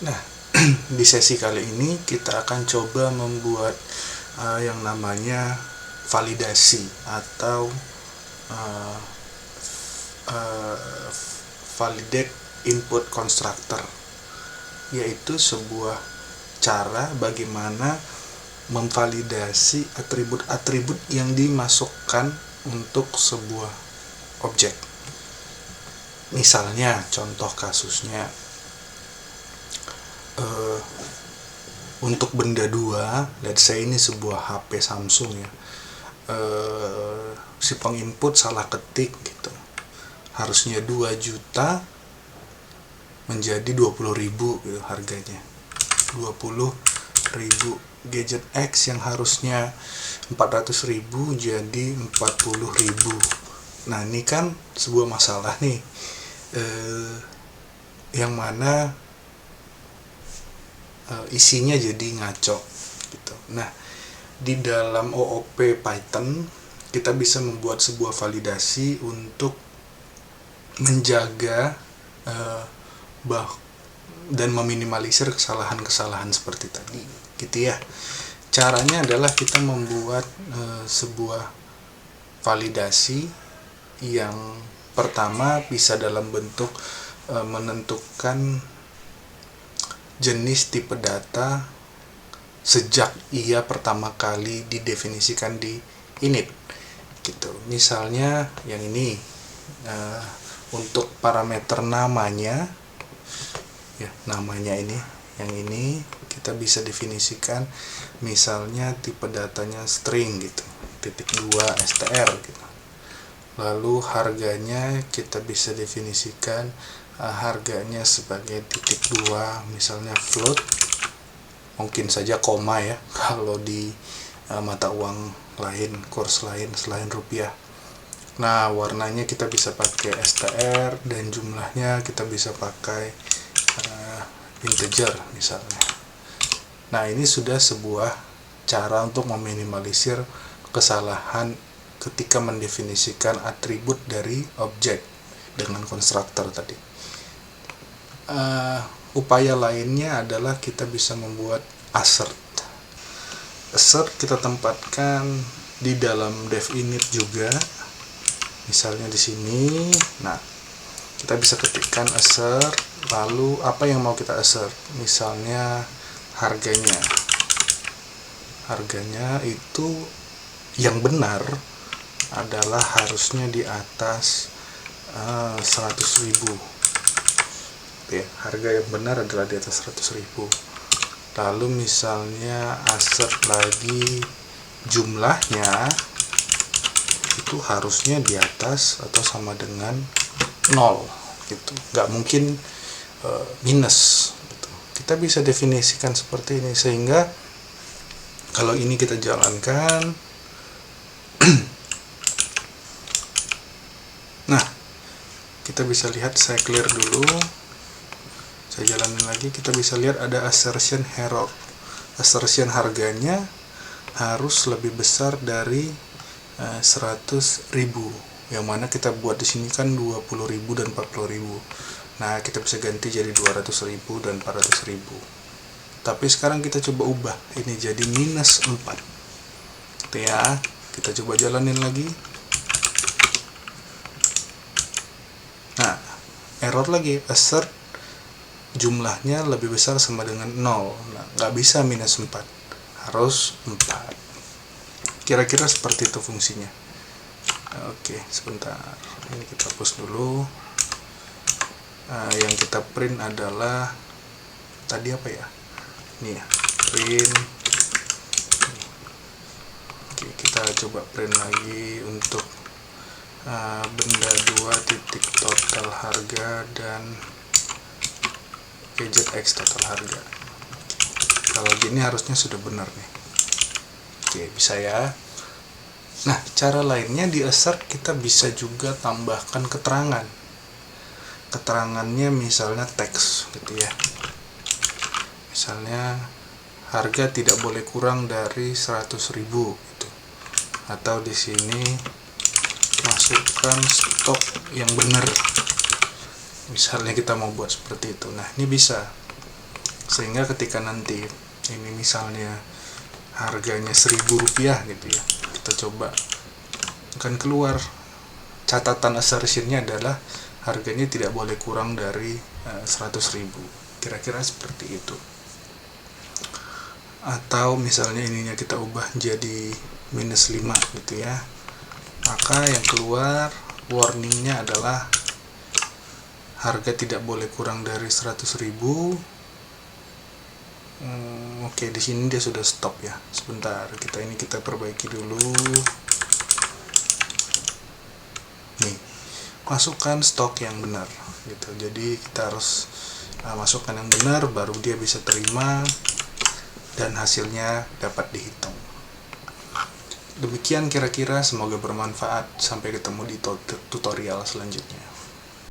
Nah, di sesi kali ini kita akan coba membuat yang namanya validasi atau uh, uh, validate input constructor, yaitu sebuah cara bagaimana memvalidasi atribut-atribut yang dimasukkan untuk sebuah objek. Misalnya, contoh kasusnya, untuk benda 2, let's say ini sebuah HP Samsung ya, si penginput salah ketik gitu, harusnya 2 juta menjadi 20.000 gitu harganya, 20.000. Gadget X yang harusnya 400.000 jadi 40.000. Nah, ini kan sebuah masalah nih, yang mana isinya jadi ngaco gitu. Nah, di dalam OOP Python kita bisa membuat sebuah validasi untuk menjaga dan meminimalisir kesalahan-kesalahan seperti tadi gitu ya. Caranya adalah kita membuat sebuah validasi yang pertama bisa dalam bentuk menentukan jenis tipe data sejak ia pertama kali didefinisikan di init gitu. Misalnya yang ini, untuk parameter namanya ya, namanya ini, yang ini kita bisa definisikan misalnya tipe datanya string gitu, .2 str gitu. Lalu harganya kita bisa definisikan harganya sebagai .2, misalnya float, mungkin saja koma ya kalau di mata uang lain, kurs lain selain rupiah. Nah, warnanya kita bisa pakai str dan jumlahnya kita bisa pakai integer misalnya. Nah, ini sudah sebuah cara untuk meminimalisir kesalahan ketika mendefinisikan atribut dari objek dengan konstruktor tadi. Upaya lainnya adalah kita bisa membuat assert. Assert kita tempatkan di dalam dev init juga. Misalnya di sini. Nah, kita bisa ketikkan assert, lalu apa yang mau kita assert? Misalnya harganya. Harganya itu yang benar adalah harusnya di atas 100.000 ya, harga yang benar adalah di atas 100.000. Lalu misalnya assert lagi jumlahnya itu harusnya di atas atau sama dengan 0 gitu, nggak mungkin minus gitu. Kita bisa definisikan seperti ini sehingga kalau ini kita jalankan nah, kita bisa lihat, saya clear dulu, saya jalanin lagi, kita bisa lihat ada assertion error. Assertion harganya harus lebih besar dari 100.000, yang mana kita buat di sini kan 20.000 dan 40.000. Nah, kita bisa ganti jadi 200.000 dan 400.000. Tapi sekarang kita coba ubah ini jadi minus 4 gitu ya. Kita coba jalanin lagi. Nah, error lagi, assert jumlahnya lebih besar sama dengan 0. Nah, nggak bisa minus 4, harus 4. Kira-kira seperti itu fungsinya. Oke, sebentar, ini kita hapus dulu. Yang kita print adalah tadi apa ya, ini ya, print. Oke, kita coba print lagi untuk benda 2 titik total harga dan gadget X total harga. Kalau gini harusnya sudah benar nih. Oke, bisa ya. Nah, cara lainnya di assert kita bisa juga tambahkan keterangan. Keterangannya misalnya teks gitu ya. Misalnya harga tidak boleh kurang dari 100.000 gitu. Atau di sini masukkan stok yang benar. Misalnya kita mau buat seperti itu. Nah, ini bisa. sehingga ketika nanti ini misalnya harganya Rp1.000 gitu ya, kita coba akan keluar catatan assertionnya adalah harganya tidak boleh kurang dari 100.000, kira-kira seperti itu. Atau misalnya ininya kita ubah jadi -5 gitu ya, maka yang keluar warningnya adalah harga tidak boleh kurang dari 100.000. Oke, di sini dia sudah stop ya. Sebentar, kita perbaiki dulu. Nih, masukkan stok yang benar gitu. Jadi kita harus masukkan yang benar, baru dia bisa terima dan hasilnya dapat dihitung. Demikian kira-kira, semoga bermanfaat. Sampai ketemu di tutorial selanjutnya.